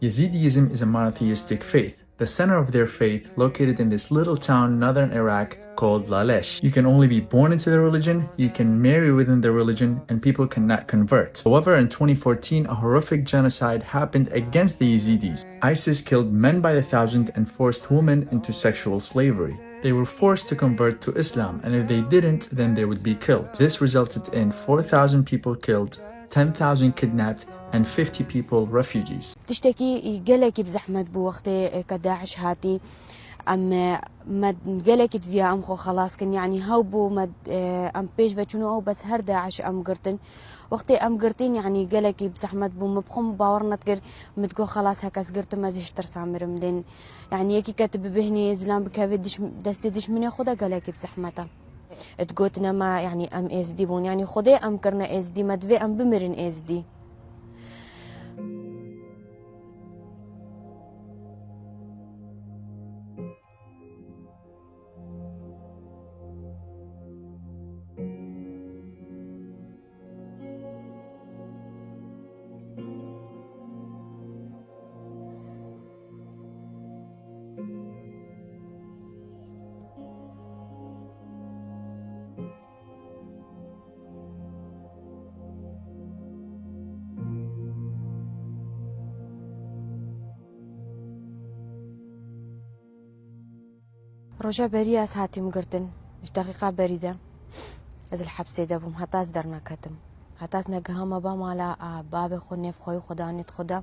Yazidism is a monotheistic faith. The center of their faith, located in this little town northern Iraq called Lalesh. You can only be born into the religion, you can marry within the religion, and people cannot convert. However, in 2014, a horrific genocide happened against the Yazidis. ISIS killed men by the thousand and forced women into sexual slavery. They were forced to convert to Islam, and if they didn't, then they would be killed. This resulted in 4,000 people killed, 10,000 kidnapped, and 50 people refugees. تشتكي قلك بزحمة بوقتي كداعش هاتي أم قلكت فيها أم خو خلاص كن يعني هاو بو مد أم بيش فشنو أو بس هر داعش أم قرتن وقتي أم قرتين يعني قلك بزحمة بو مبخم باورنا تقر متقو خلاص هكاس قرت ما زيش ترسامر مدين يعني يكي كاتب بهني زلام بكافيدش دستدش مني خدا قلك بزحمته تقوتنا ما يعني أم إس دي بون يعني خدي أم كرنا إس دي مدفي أم بمرن إس دي رجع بري از هاتیم گرتن مش دقیقه بریده از الحبس دبم هتاز درنا کتم هتاز نگه ما با مالا باب خو نف خوی خدا نت خدا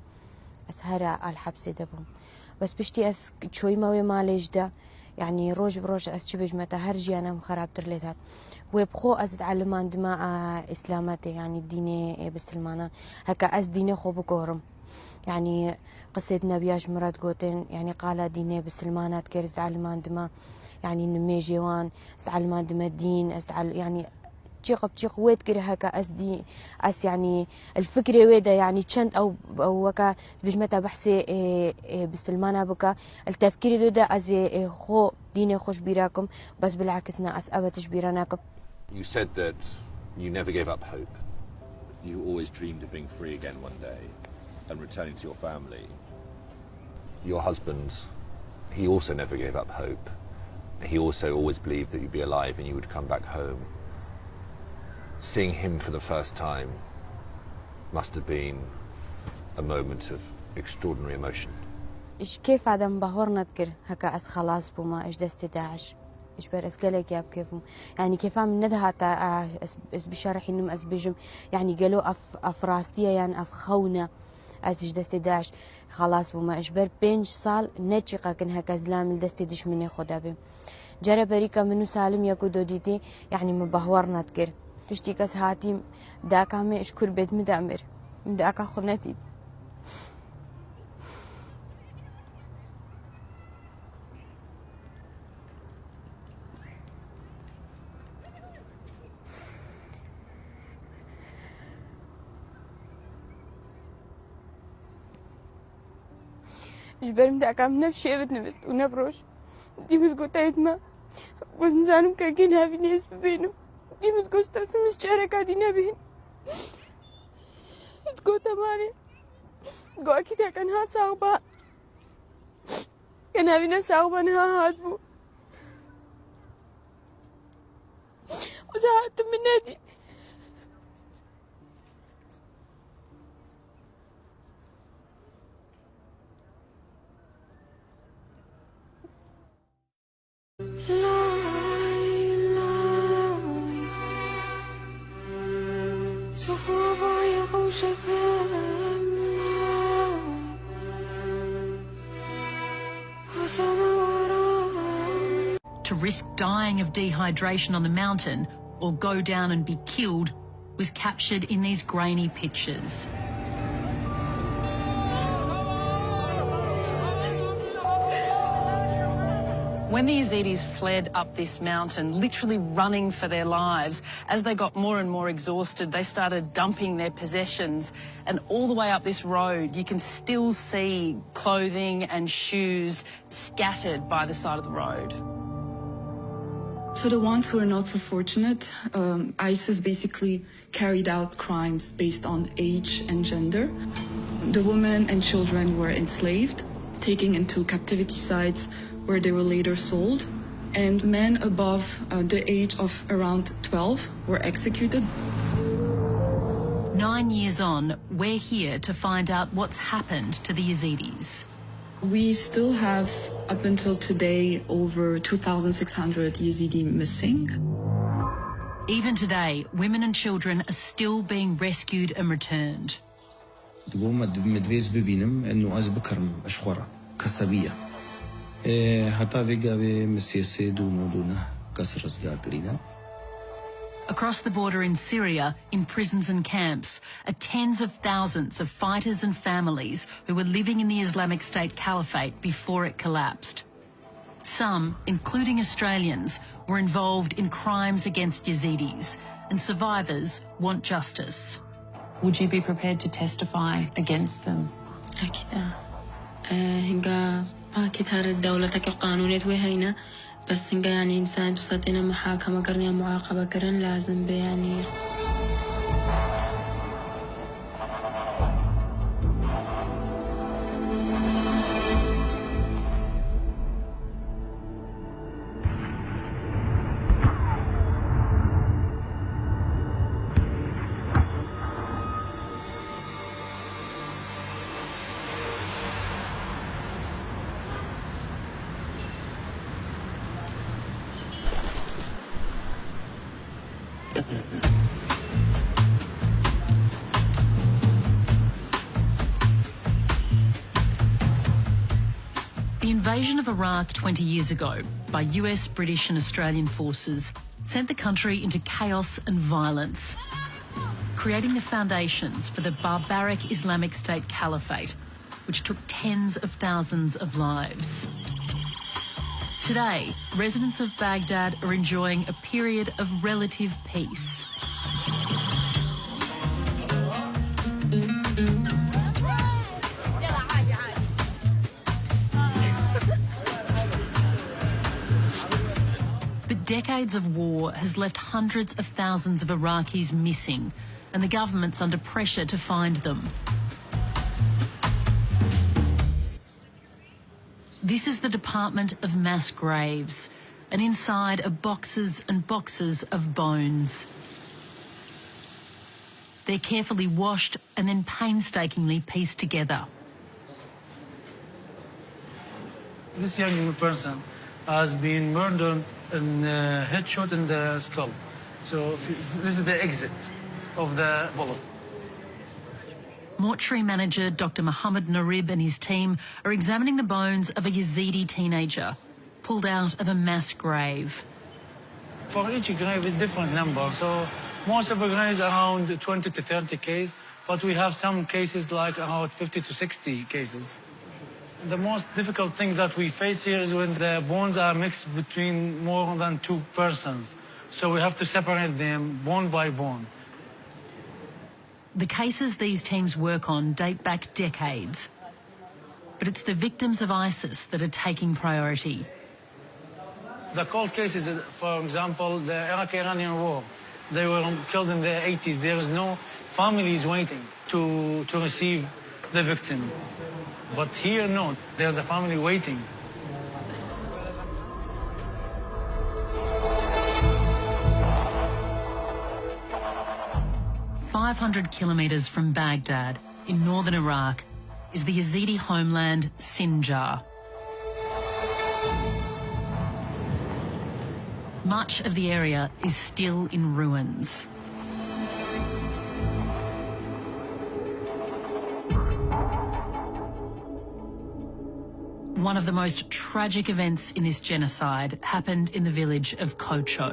از هر الحبس دبم بس بشتي از شوي ما مالج ده يعني روج بروج از چه بجمته هر جيانا خراب ترليت هات ويبخو از تعلمان دماء اسلامته يعني ديني بسلمانه هكا از ديني خو بقورم يعني قصة نبياش مراد قوتين يعني قال ديني بسلمانات كير زعلمان دما يعني نمي جيوان زعلمان دما الدين يعني تشيق بتشيق ويد كير هكا أسدي أس يعني الفكرة ويدا يعني تشنت أو وكا بجمتا بحسي بسلمانة بكا التفكير دودا أز خو ديني خوش بيراكم بس بالعكسنا أس أبتش بيراناكم. You said that you never gave up hope. You always dreamed of being free again one day and returning to your family. Your husband, he also never gave up hope. He also always believed that you'd be alive and you would come back home. Seeing him for the first time must have been a moment of extraordinary emotion. إيش كيف عدم بهور نذكر هكا أس خلاص بوما إيش دست داعش إيش برس قالك يا بكيفهم يعني كيف عم ندها تا إس بشرح إنهم أس بجم يعني قالوا أفراستية يعني أفخونة أسيج دست داعش خلاص بوما إيش بر 5 سال نتشقا كن هكا زلام الدست دش مني خدا بهم جرى بريكا منو سالم يكو دوديتي يعني مبهور نذكر تشتيكس هاتيم داك عمي اشكر بيت مدامر داك خنتي جبرم داك عم نفشي بتنبست ونبروش دي متقوتايت ما وزنزانم كاكين هافي نيس ببينو دي متقوس ترسم الشارع قاعدين بهن تقول تماني تقول أكيد كان هاد صاغبة كان هابينا صاغبة نها هادبو وزهقت من نادي To risk dying of dehydration on the mountain or go down and be killed was captured in these grainy pictures. When the Yazidis fled up this mountain, literally running for their lives, as they got more and more exhausted, they started dumping their possessions. And all the way up this road, you can still see clothing and shoes scattered by the side of the road. For the ones who are not so fortunate, ISIS basically carried out crimes based on age and gender. The women and children were enslaved, taken into captivity sites where they were later sold, and men above the age of around 12 were executed. 9 years on, we're here to find out what's happened to the Yazidis. We still have, up until today, over 2,600 Yazidi missing. Even today, women and children are still being rescued and returned. مدفيز ببینم انه از بکرم اشخورا کسبیه حتی ویگا به مسیسه دونه کسر رزگار کرینا. Across the border in Syria, in prisons and camps, are tens of thousands of fighters and families who were living in the Islamic State Caliphate before it collapsed. Some, including Australians, were involved in crimes against Yazidis, and survivors want justice. Would you be prepared to testify against them? أكيد هنگا أكيد هذا الدولة كقانونية وهينا بس هنگا يعني إنسان توصلنا محاكمة كرنا معاقبة كرن لازم بيعني. The invasion of Iraq 20 years ago by US, British and Australian forces sent the country into chaos and violence, creating the foundations for the barbaric Islamic State Caliphate, which took tens of thousands of lives. Today, residents of Baghdad are enjoying a period of relative peace. But decades of war has left hundreds of thousands of Iraqis missing, and the government's under pressure to find them. This is the Department of Mass Graves, and inside are boxes and boxes of bones. They're carefully washed and then painstakingly pieced together. This young person has been murdered and headshot in the skull. So this is the exit of the bullet. Mortuary manager Dr. Mohammed Narib and his team are examining the bones of a Yazidi teenager pulled out of a mass grave. For each grave is different number. So most of the graves are around 20 to 30 cases, but we have some cases like around 50 to 60 cases. The most difficult thing that we face here is when the bones are mixed between more than two persons. So we have to separate them bone by bone. The cases these teams work on date back decades, but it's the victims of ISIS that are taking priority. The cold cases, for example, the Iraq-Iranian war, they were killed in the 80s. There is no families waiting to receive the victim. But here, no, there's a family waiting. "500 kilometres from Baghdad, in northern Iraq, is the Yazidi homeland Sinjar. Much of the area is still in ruins. One of the most tragic events in this genocide happened in the village of Kocho.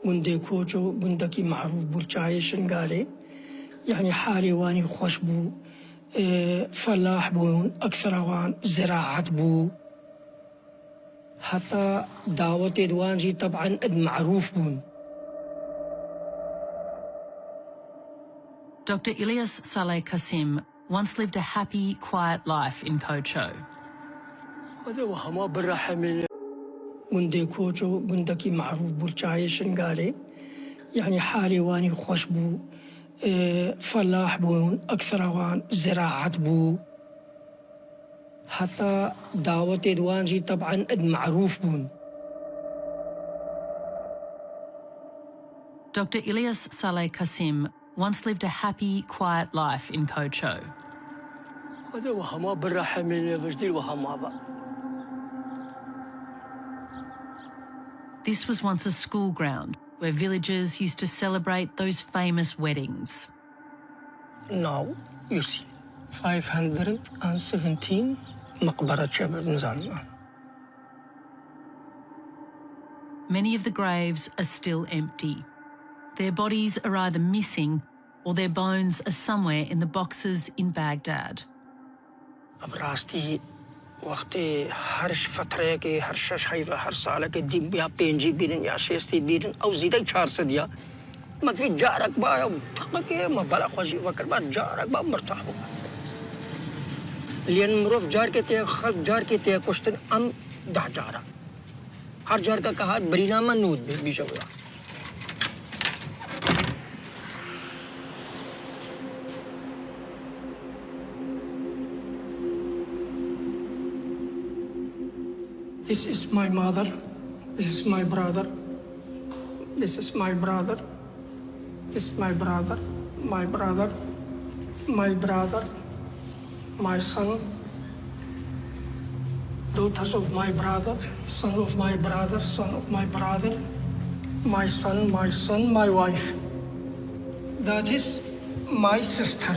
وندي كوچو بندكي معروف برچايشن قالي يعني حالي واني خوش بو فلاح بون أكثر وان زراعة بو حتى دعوة دوانجي طبعا معروف بون. Dr. Ilyas Saleh Qasim once lived a happy, quiet life in Kocho. وندي كوچو بندكي معروف برچايشن قالي يعني حالي واني خوش بو فلاح بون أكثر وان زراعة بو حتى دعوة دوانجي طبعا معروف بون. Dr. Ilyas Saleh Qasim once lived a happy, quiet life in Kocho. This was once a school ground where villagers used to celebrate those famous weddings. Now, you see, 517 مقبرة شباب نزالنا. Many of the graves are still empty. Their bodies are either missing or their bones are somewhere in the boxes in Baghdad. أبراستي وقت هرش فترة كي هرشش هيفا هر سالة كي دين بيا بينجي بيرن يا شيستي بيرن أو زيدا 400 ديا ما في جارك بايا تحقق ما بلا خوشي فكر بعد جارك با مرتاح بو لين مروف جار के ते खल jar के ते question हम दा Zara हर jar का कहा बरीना मनूद भी शगला This is my mother, this is my brother, this is my brother, this is my brother, my brother, my brother, my son, daughters of my brother, son of my brother, son of my brother, my son, my wife. That is my sister.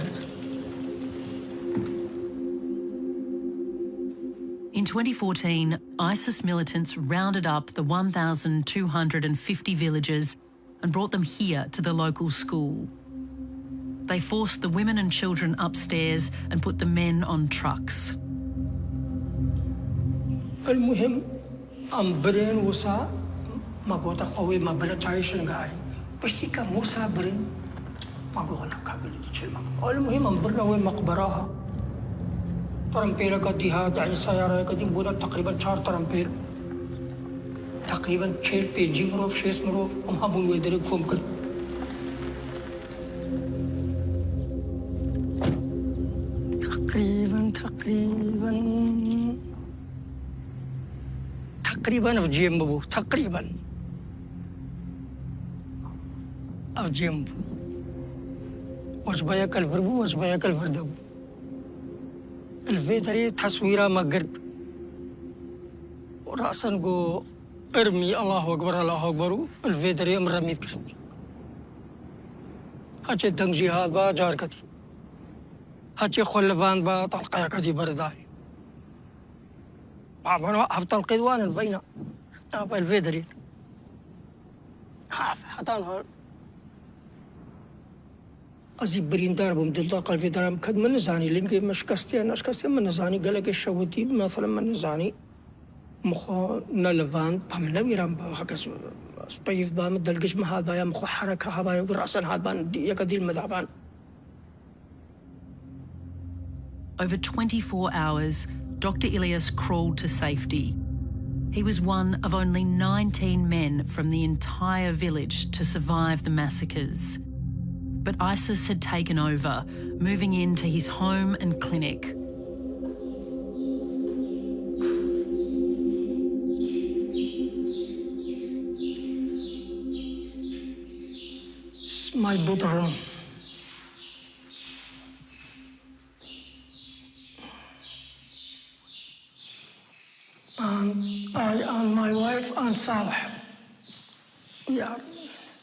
In 2014, ISIS militants rounded up the 1,250 villagers and brought them here to the local school. They forced the women and children upstairs and put the men on trucks. المهم أمبرين وسا ما قوت أخوي ما بلا تعيشن قاري بس تيكا موسى برين ما بقول لك قبل تشيل ما المهم أمبرنا وين مقبراها ترامبيل كديها يعني سيارة كدين بودا تقريبا 4 ترامبيل تقريبا 6 بيجي مروف 6 مروف هم هبون ويدرك فهم كل تقريبا في جيم بابو تقريبا في جيم وجبايا كالفربو وجبايا كالفردبو الفيدري تصويره مقرد ورأسا نقو ارمي الله أكبر الله أكبر الفيدري مرميت كشم هاتي دنجي هاد با جار كدي هاتي خلفان با طلقيا كدي برداي عمانو هفتل قيدوان البينا الفيدري حتى نهار أزيب بريندار بمدلطاق الفيدرام كد من نزاني لنكي مشكستي من نزاني قالك الشوتي مثلا من نزاني مخو نلفان بام نويرام هكذا سبيف بام دلقش مهاد بايا مخو حركة هبايا ورأسا هاد بان يكدي المدعبان. Over 24 hours, Dr. Ilyas crawled to safety. He was one of only 19 men from the entire village to survive the massacres. But ISIS had taken over, moving into his home and clinic. It's my bedroom. I and my wife and Saleh.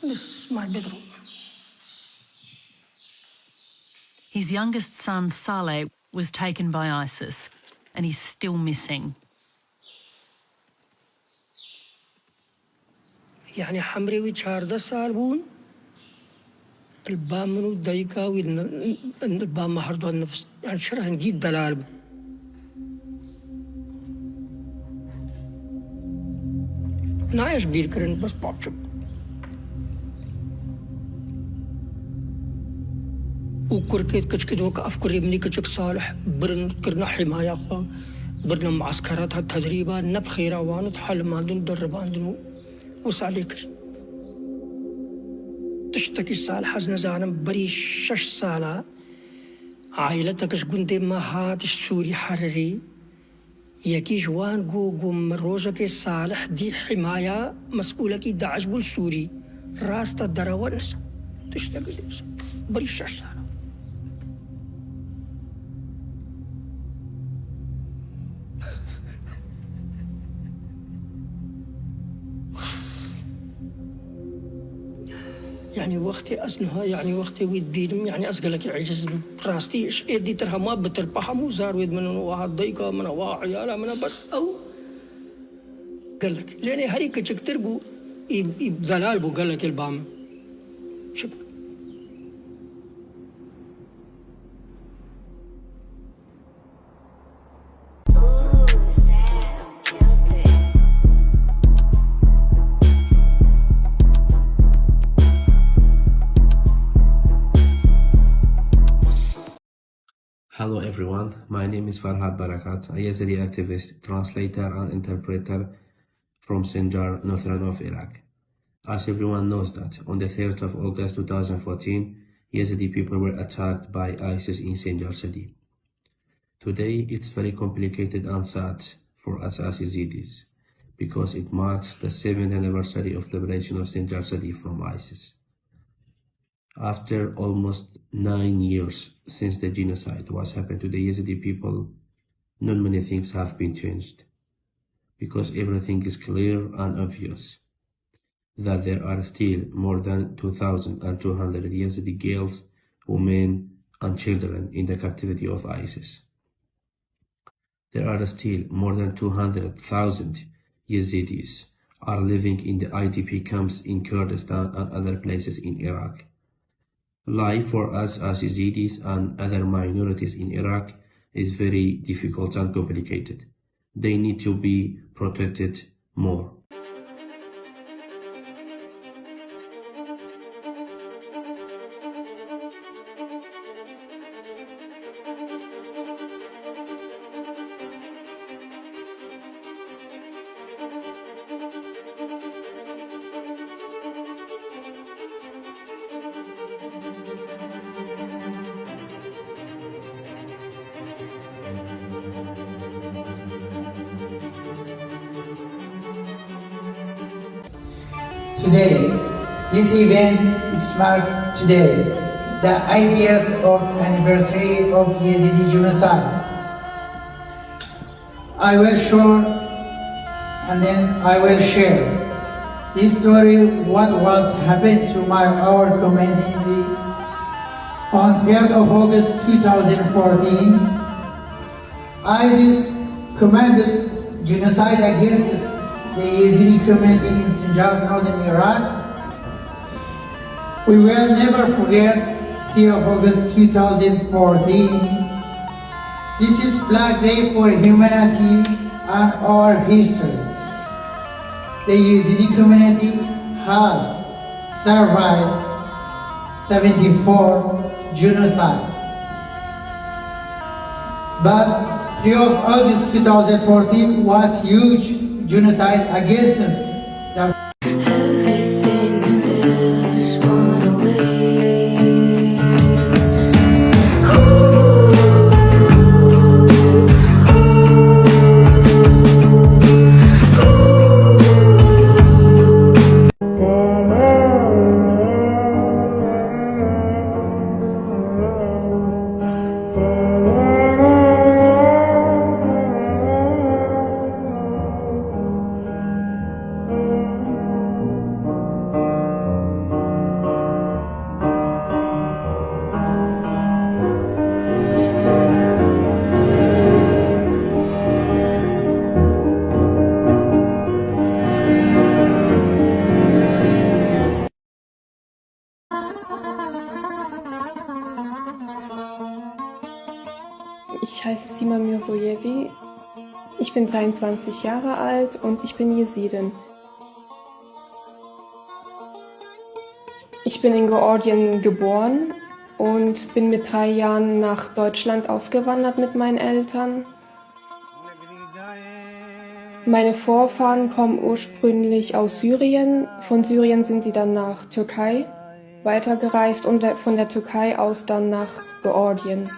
This is my bedroom. His youngest son, Saleh, was taken by ISIS and he's still missing. يعني حمري ويشارد سالبون البام منو دايكا والبام محردو النفس يعني شرح نجيد دلال نايش بير كرن بس بابشب وكركيت كشكدو كأفكر ابني كشك صالح برن كرنا حماية خو برنا معسكرات هالتدريبات نبخيرا وانت حل مالدن دربان دنو وساليكر تشتكي سال حزن زانم بري 6 سالة عائلتك شكون ما هاتش سوري حرري يكي جوان جو من روجك صالح دي حماية مسؤولة كي داعش بول سوري راس الدراونس تشتكي بري 6 سالة يعني وقتي أزنها يعني وقتي ويد بيدم يعني أسقلك عجز براستي إيش إدي ترها ما بتربحها مو زار ويد من واحد ضيقة من واحد عيالة من بس أو قال لك لأن هريك تكتربو ضلال بو قال لك البام شبك Hello everyone, my name is Farhad Barakat, a Yazidi activist, translator and interpreter from Sinjar, northern of Iraq. As everyone knows that, on the 3rd of August 2014, Yazidi people were attacked by ISIS in Sinjar city. Today, it's very complicated and sad for us as Yazidis, because it marks the 7th anniversary of liberation of Sinjar city from ISIS. After almost 9 years since the genocide was happened to the Yazidi people, not many things have been changed, because everything is clear and obvious, that there are still more than 2,200 Yazidi girls, women and children in the captivity of ISIS. There are still more than 200,000 Yazidis are living in the IDP camps in Kurdistan and other places in Iraq. Life for us as Yazidis and other minorities in Iraq is very difficult and complicated. They need to be protected more. Today, this event is marked today, the 8 years of anniversary of Yezidi genocide. I will show and then I will share this story, what was happened to our community on 3rd of August 2014. ISIS committed genocide against the Yazidi community in Sinjar, northern Iraq. We will never forget 3rd of August 2014. This is Black Day for humanity and our history. The Yazidi community has survived 74 genocide. But 3rd of August 2014 was huge genocide against us. Ich heiße Sima Mirzojewi, ich bin 23 Jahre alt und ich bin Jesidin. Ich bin in Georgien geboren und bin mit 3 Jahren nach Deutschland ausgewandert mit meinen Eltern. Meine Vorfahren kommen ursprünglich aus Syrien, von Syrien sind sie dann nach Türkei weitergereist und von der Türkei aus dann nach Georgien.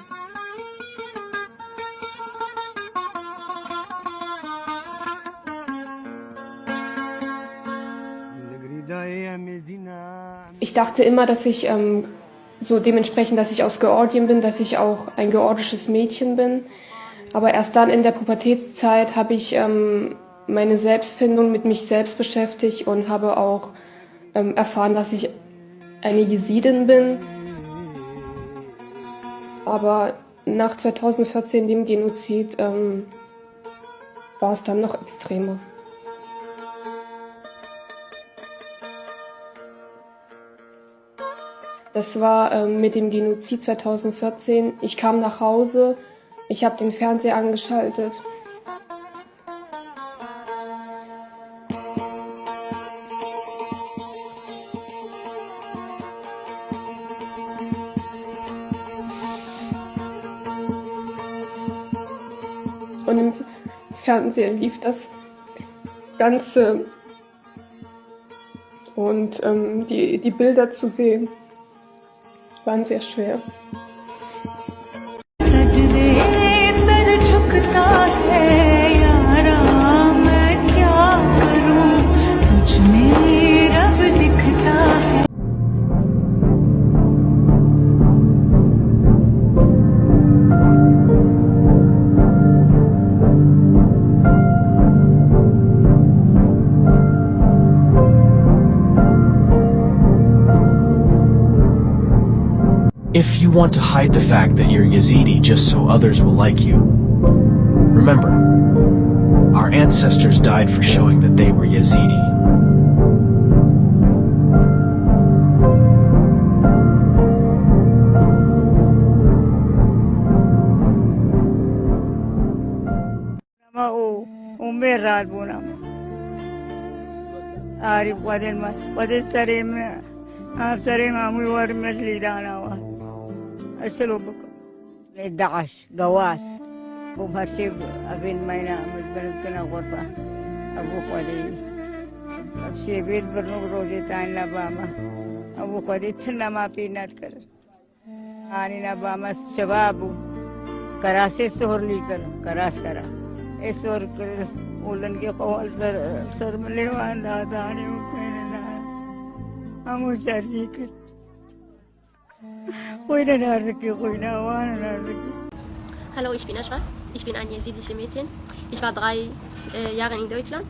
Ich dachte immer, dass ich so dementsprechend, dass ich aus Georgien bin, dass ich auch ein georgisches Mädchen bin. Aber erst dann in der Pubertätszeit habe ich meine Selbstfindung mit mich selbst beschäftigt und habe auch erfahren, dass ich eine Jesidin bin. Aber nach 2014, dem Genozid, war es dann noch extremer. Das war mit dem Genozid 2014. Ich kam nach Hause, ich habe den Fernseher angeschaltet. Und im Fernseher lief das Ganze und die Bilder zu sehen waren sehr schwer. If you want to hide the fact that you're Yazidi just so others will like you, remember, our ancestors died for showing that they were Yazidi. أسلو بكم الدعش قوات ومهرسيب أبين ماينا مدبرتنا غرفة أبو خدي أبسيبيت برنو روزي تاين لباما أبو خدي تنا ما بينات كر آني نباما شبابو كراسي سهر لي كر كراس كرا سهر كر ولن के Kaul sir मलेवान दादानी उकेने ना हम उचारी कर Hallo, ich bin Ashra. Ich bin ein jesidisches Mädchen. Ich war 3 Jahre in Deutschland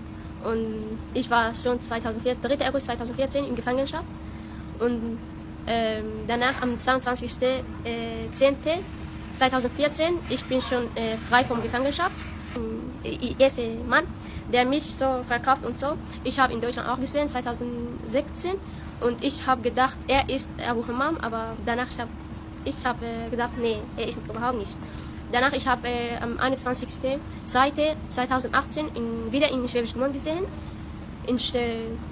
und ich war schon 3. August 2014 in Gefangenschaft und danach am 22.10.2014 ich bin schon frei von Gefangenschaft. Der erste Mann, der mich so verkauft und so, ich habe in Deutschland auch gesehen 2016 und ich habe gedacht, er ist Abu Hammam, aber danach ich habe gedacht, nee, er ist überhaupt nicht. Danach ich habe am 21.02.2018 wieder in Schwäbisch Gmünd gesehen, in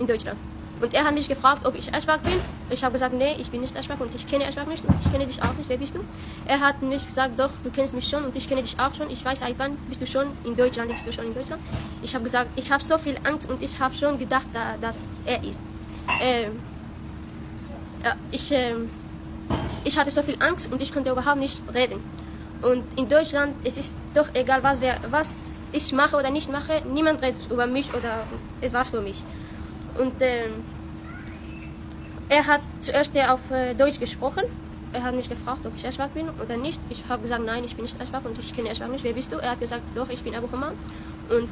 Deutschland. Und er hat mich gefragt, ob ich Aschwag bin. Ich habe gesagt, nee, ich bin nicht Aschwag und ich kenne Aschwag nicht und ich kenne dich auch nicht. Wer bist du? Er hat mich gesagt, doch, du kennst mich schon und ich kenne dich auch schon. Ich weiß, seit wann bist du schon in Deutschland? Ich habe gesagt, ich habe so viel Angst und ich habe schon gedacht, dass er ist. Ich hatte so viel Angst und ich konnte überhaupt nicht reden. Und in Deutschland, es ist doch egal, was ich mache oder nicht mache, niemand redet über mich oder es war's für mich. Und er hat zuerst auf Deutsch gesprochen. Er hat mich gefragt, ob ich Aschwag bin oder nicht. Ich habe gesagt, nein, ich bin nicht Aschwag und ich kenne Aschwag nicht. Wer bist du? Er hat gesagt, doch, ich bin Abu Hammam. Und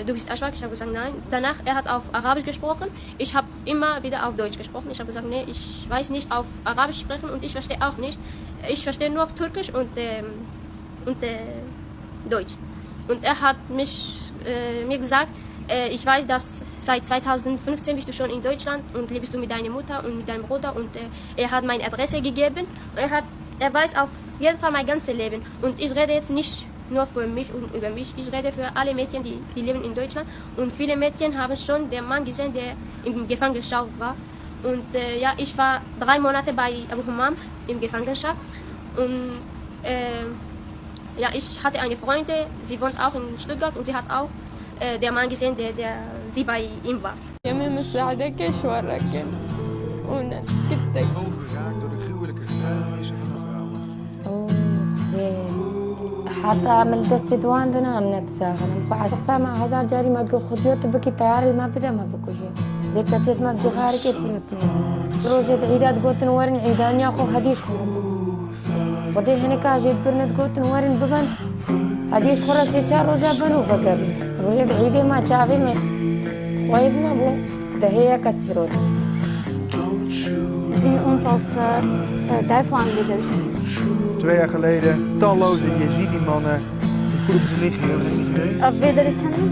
du bist Aschwag? Ich habe gesagt, nein. Danach, er hat auf Arabisch gesprochen. Ich habe immer wieder auf Deutsch gesprochen. Ich habe gesagt, nee, ich weiß nicht auf Arabisch sprechen und ich verstehe auch nicht. Ich verstehe nur Türkisch und Deutsch. Und er hat mir gesagt, ich weiß, dass seit 2015 bist du schon in Deutschland und lebst du mit deiner Mutter und mit deinem Bruder und er hat meine Adresse gegeben. Er weiß auf jeden Fall mein ganzes Leben und ich rede jetzt nicht nur für mich und über mich, ich rede für alle Mädchen, die leben in Deutschland und viele Mädchen haben schon den Mann gesehen, der in Gefangenschaft war und ja, ich war 3 Monate bei Abu Hammam in Gefangenschaft und ja, ich hatte eine Freundin, sie wohnt auch in Stuttgart und sie hat auch der Mann gesehen, der sie bei ihm war. Overgeraakt door de gruwelijke getuigenissen van de vrouwen. حتى من تستدوان دنا من تساخن مخ استمع هزار جاري ما تقول خديوت بكي تيار ما بدا ما بكوجي زي كتشت ما بجي غارك يتفلتني روجة عيدات قوتن ورن عيدان ياخو حديث خرب ودي هناك عجيب برنت قوتن ورن ببن حديث خرب سيچار روجة بنو فقبل روجة بعيدة ما تشافي من خويب ما بو دهيا كسفروت zien ons als duivelaanbidders. 2 jaar geleden talloze Yezidi-mannen de groepslichaam. Afbidder channel.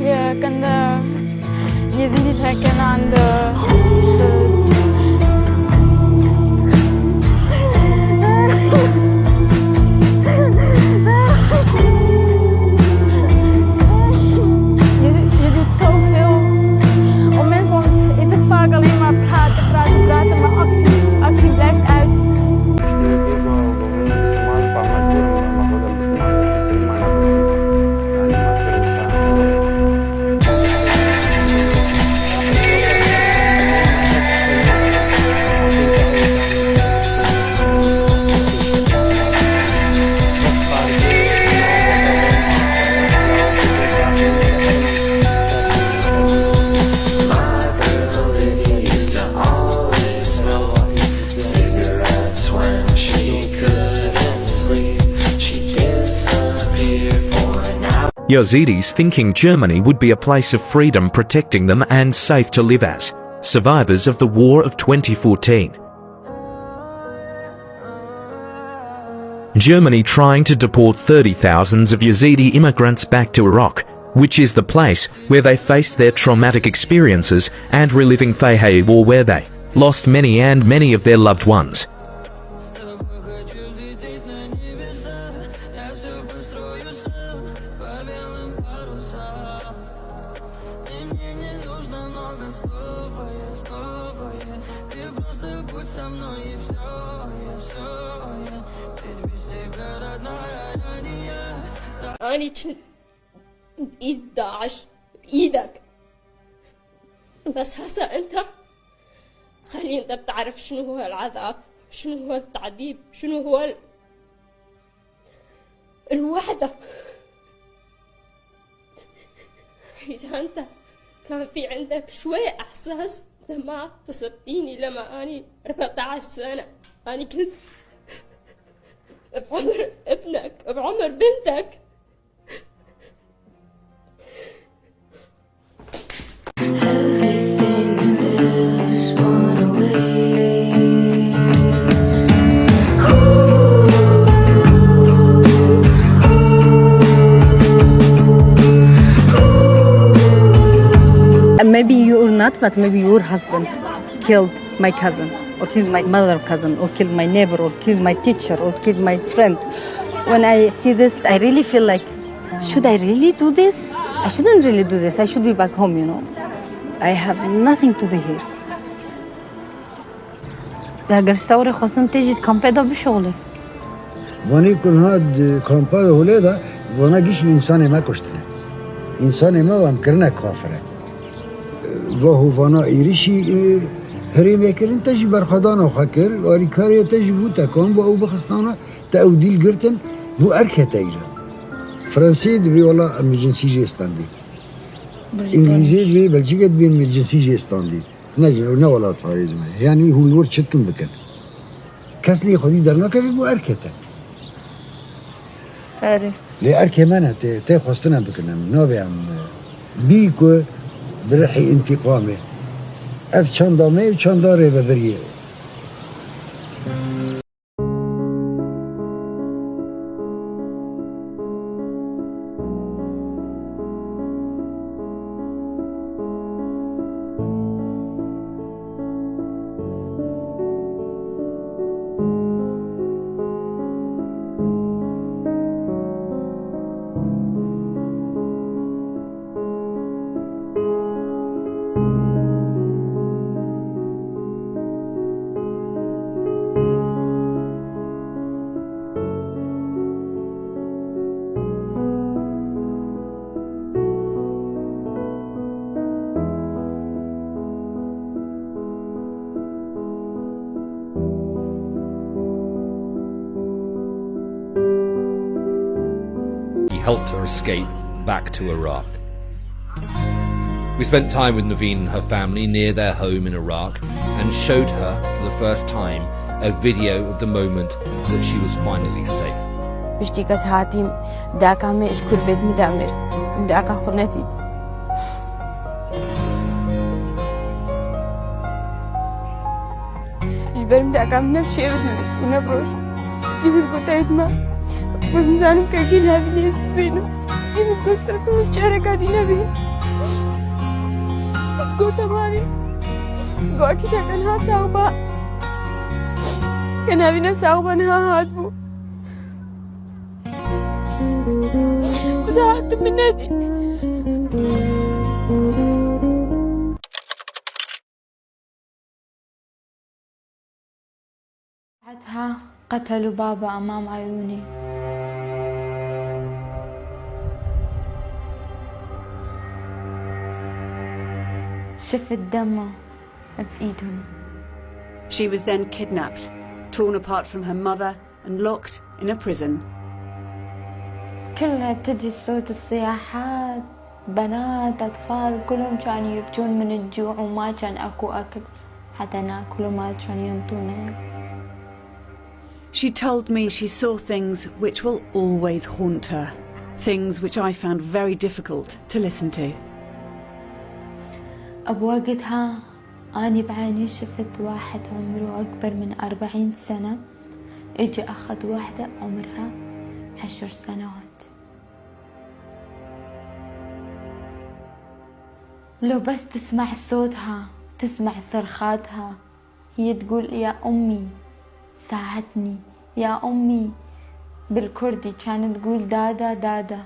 Je kan de Yezidis herkennen aan de vaak alleen maar praten, maar actie blijft uit. Yazidis thinking Germany would be a place of freedom, protecting them and safe to live as survivors of the war of 2014. Germany trying to deport 30,000 of Yazidi immigrants back to Iraq, which is the place where they faced their traumatic experiences and reliving Fayhay war where they lost many of their loved ones. أنا كنت بإيد داعش بإيدك بس هسه أنت خلي أنت بتعرف شنو هو العذاب، شنو هو التعذيب، شنو هو الوحدة. إذا أنت كان في عندك شوية إحساس ما اغتصبتيني لما أني 14 سنة، أنا كنت بعمر ابنك بعمر بنتك. Maybe you're not, but maybe your husband killed my cousin, or killed my mother cousin, or killed my neighbor, or killed my teacher, or killed my friend. When I see this, I really feel like, should I really do this? I shouldn't really do this. I should be back home, you know. I have nothing to do here. اگر ثوره خواستن تجید کامپیدا بشغله وانی کن هاد کامپای هولیدا وانا گیش انسان ما کشتنه انسان ما هم کرنه کافره و هوانا ایریشی هریم یکرین تجی برخدان و خکر آری کاری تجی بود تکان با او بخستانا تا او دیل گرتن بو ارکه تایجا فرانسی دوی والا امرجنسی جی استاندی انگلیزی دوی بلژیکا دوی امرجنسی جی استاندی نه ولا طارزمه يعني هو الورد شتكم بكن كسلي خدي درنا كذي بو أركته أري لي أركه منا تي خستنا بكنا نابي عم بيكو برحي انتقامه أف شاندامه وشانداره ببريه helped her escape back to Iraq. We spent time with Naveen and her family near their home in Iraq and showed her for the first time a video of the moment that she was finally safe. بشتيكس هاتي داك عمي اشكر بيت مدامر داك خنتي جبرم داك عم نفشي ابنس ونبروش جبت قطعت ما وزنزانم كاكين هذي ليس بينو جبت قسترس مش شارك هذي نبي قوتا مالي قوكي كان ها ساغبا كان هابينا ساغبا ها هاتبو وزهقت من نادي بعدها قتلوا بابا أمام عيوني شفت دمه بإيدهم. She was then kidnapped, torn apart from her mother and locked in a prison. كلها تجي صوت الصياحات بنات أطفال كلهم كانوا يبكون من الجوع وما كان أكو أكل حتى ناكل وما كان ينطونا. She told me she saw things which will always haunt her, things which I found very difficult to listen to. بوقتها أنا بعيني شفت واحد عمره أكبر من 40 سنة إجي أخذ واحدة عمرها 10 سنوات. لو بس تسمع صوتها تسمع صرخاتها هي تقول يا أمي ساعدني يا أمي بالكردي كانت تقول دادا دادا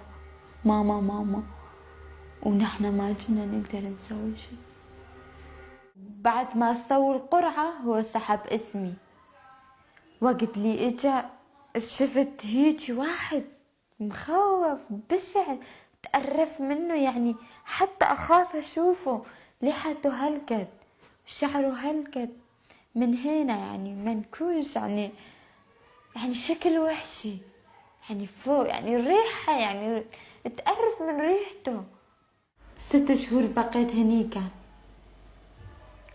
ماما ماما ونحن ما كنا نقدر نسوي شيء. بعد ما سووا القرعة هو سحب اسمي. وقت لي اجا شفت هيك واحد مخوف بشع تقرف منه يعني حتى اخاف اشوفه لحيته هلكت شعره هلكت من هنا يعني منكوش يعني شكل وحشي يعني فوق يعني الريحة يعني تقرف من ريحته. 6 شهور بقيت هنيكا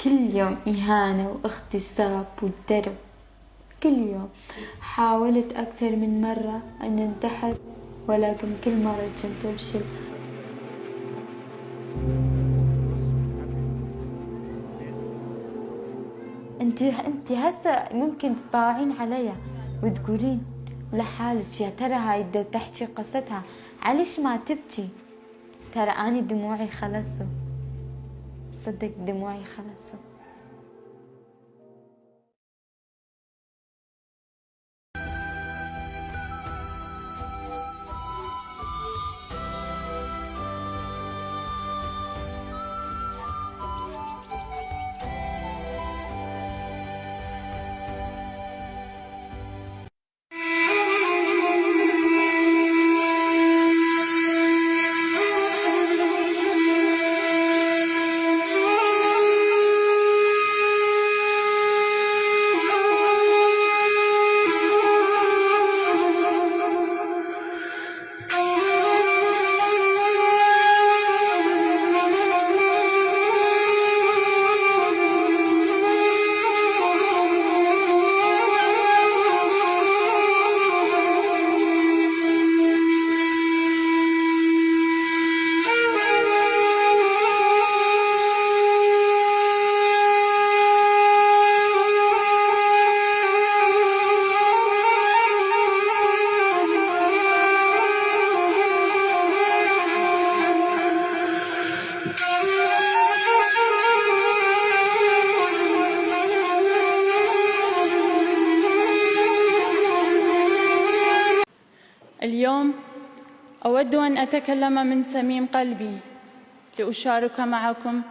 كل يوم إهانة واغتصاب والدرب كل يوم. حاولت أكثر من مرة أن أنتحر ولكن كل مرة كنت أفشل. انت هسه ممكن تباوعين عليا وتقولين لحالك يا ترى هاي تحكي قصتها عليش ما تبكي. ترى أنا دموعي خلصوا صدق دموعي خلصوا. اليوم أود أن أتكلم من صميم قلبي لأشارك معكم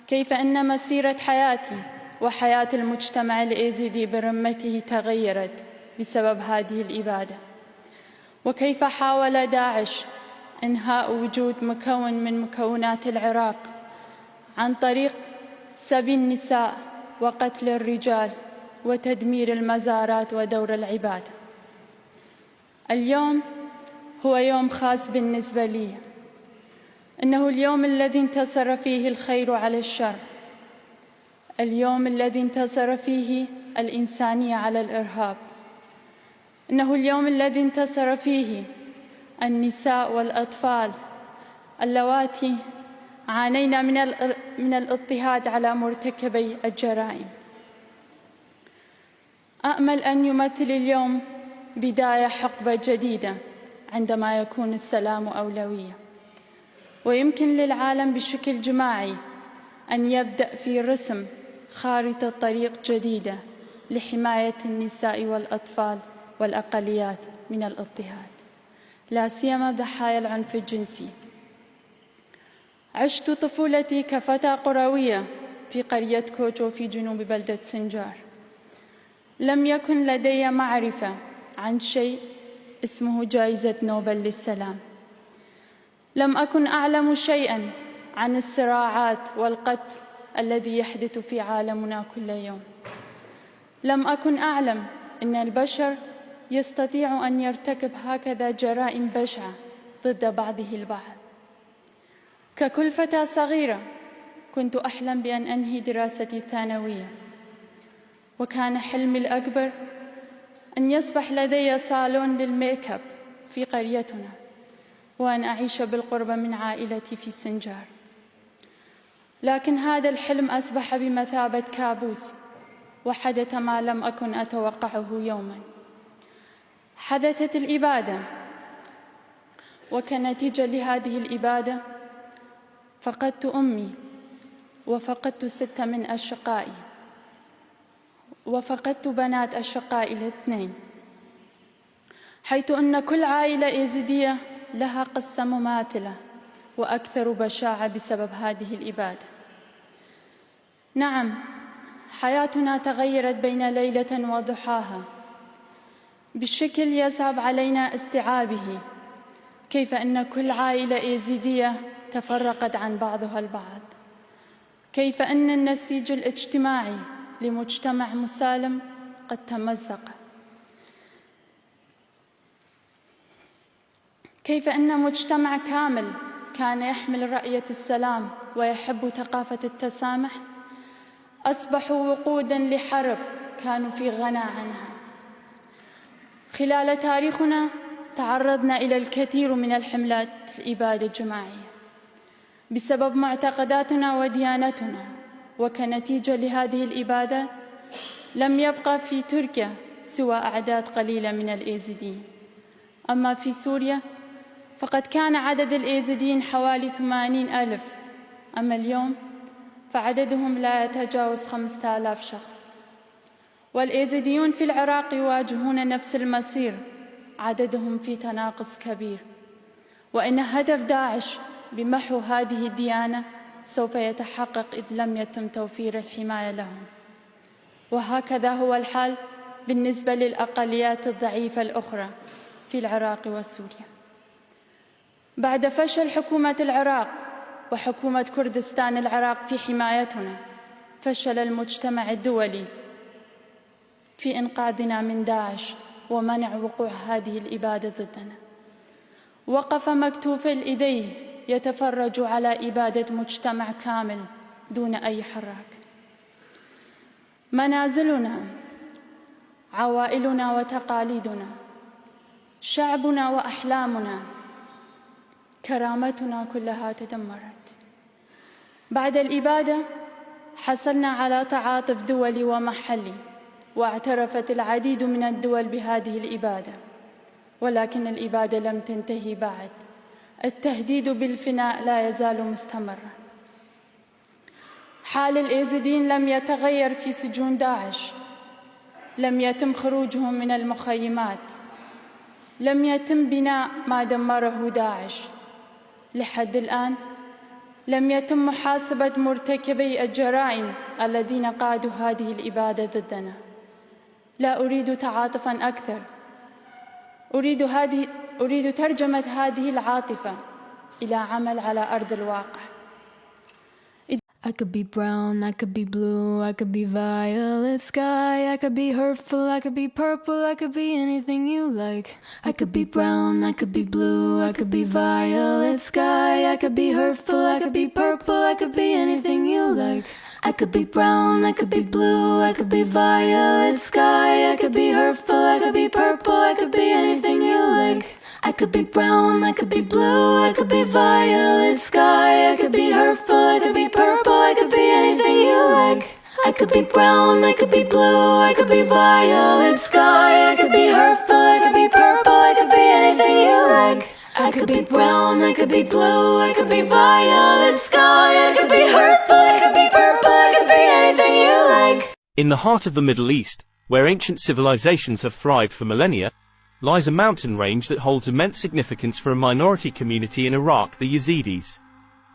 كيف أن مسيرة حياتي وحياة المجتمع اليزيدي برمته تغيرت بسبب هذه الإبادة، وكيف حاول داعش إنهاء وجود مكون من مكونات العراق عن طريق سبي النساء وقتل الرجال وتدمير المزارات ودور العبادة. اليوم هو يوم خاص بالنسبة لي. إنه اليوم الذي انتصر فيه الخير على الشر، اليوم الذي انتصر فيه الإنسانية على الإرهاب، إنه اليوم الذي انتصر فيه النساء والأطفال اللواتي عانينا من الاضطهاد على مرتكبي الجرائم. أأمل أن يمثل اليوم بداية حقبة جديدة عندما يكون السلام أولوية، ويمكن للعالم بشكل جماعي أن يبدأ في رسم خارطة طريق جديدة لحماية النساء والأطفال والأقليات من الاضطهاد، لا سيما ضحايا العنف الجنسي. عشت طفولتي كفتاة قروية في قرية كوتشو في جنوب بلدة سنجار. لم يكن لدي معرفة عن شيء اسمه جائزة نوبل للسلام. لم أكن أعلم شيئاً عن الصراعات والقتل الذي يحدث في عالمنا كل يوم. لم أكن أعلم أن البشر يستطيع أن يرتكب هكذا جرائم بشعة ضد بعضه البعض. ككل فتاة صغيرة كنت أحلم بأن أنهي دراستي الثانوية، وكان حلمي الأكبر أن يصبح لدي صالون للميك اب في قريتنا، وأن أعيش بالقرب من عائلتي في سنجار. لكن هذا الحلم أصبح بمثابة كابوس، وحدث ما لم أكن أتوقعه يوما. حدثت الإبادة، وكنتيجة لهذه الإبادة فقدت أمي، وفقدت 6 من أشقائي، وفقدت بنات أشقائي الاثنين، حيث أن كل عائلة يزيدية لها قصة مماثلة وأكثر بشاعة بسبب هذه الإبادة. نعم، حياتنا تغيرت بين ليلة وضحاها بشكل يصعب علينا استيعابه، كيف أن كل عائلة يزيدية تفرقت عن بعضها البعض، كيف أن النسيج الاجتماعي لمجتمع مسالم قد تمزق، كيف أن مجتمع كامل كان يحمل رأية السلام ويحب ثقافة التسامح أصبحوا وقوداً لحرب كانوا في غنى عنها. خلال تاريخنا تعرضنا إلى الكثير من الحملات الإبادة الجماعية بسبب معتقداتنا وديانتنا، وكنتيجة لهذه الإبادة لم يبقى في تركيا سوى أعداد قليلة من الإيزيديين. أما في سوريا فقد كان عدد الإيزيديين حوالي 80,000، أما اليوم فعددهم لا يتجاوز 5,000 شخص. والإيزيديون في العراق يواجهون نفس المصير، عددهم في تناقص كبير، وإن هدف داعش بمحو هذه الديانة سوف يتحقق إذ لم يتم توفير الحماية لهم. وهكذا هو الحال بالنسبة للأقليات الضعيفة الأخرى في العراق وسوريا. بعد فشل حكومة العراق وحكومة كردستان العراق في حمايتنا، فشل المجتمع الدولي في إنقاذنا من داعش ومنع وقوع هذه الإبادة ضدنا. وقف مكتوف الإيديه يتفرج على إبادة مجتمع كامل دون أي حراك. منازلنا، عوائلنا وتقاليدنا، شعبنا وأحلامنا، كرامتنا كلها تدمرت. بعد الإبادة حصلنا على تعاطف دولي ومحلي، واعترفت العديد من الدول بهذه الإبادة، ولكن الإبادة لم تنتهي بعد. التهديد بالفناء لا يزال مستمرا. حال الإيزيديين لم يتغير في سجون داعش، لم يتم خروجهم من المخيمات، لم يتم بناء ما دمره داعش. لحد الآن لم يتم محاسبة مرتكبي الجرائم الذين قادوا هذه الإبادة ضدنا. لا أريد تعاطفاً أكثر، أريد ترجمة هذه العاطفة إلى عمل على أرض الواقع. I could be brown, I could be blue, I could be violet sky, I could be hurtful, I could be purple, I could be anything you like. I could be brown, I could be blue, I could be violet sky, I could be hurtful, I could be purple, I could be anything you like. I could be brown, I could be blue, I could be violet sky, I could be hurtful, I could be purple, I could be anything you like. I could be brown, I could be blue, I could be violet sky, I could be hurtful, I could be purple, I could be anything you like. I could be brown, I could be blue, I could be violet sky, I could be hurtful, I could be purple, I could be anything you like. I could be brown, I could be blue, I could be violet sky, I could be hurtful, I could be purple, I could be anything you like. In the heart of the Middle East, where ancient civilizations have thrived for millennia, lies a mountain range that holds immense significance for a minority community in Iraq, the Yazidis.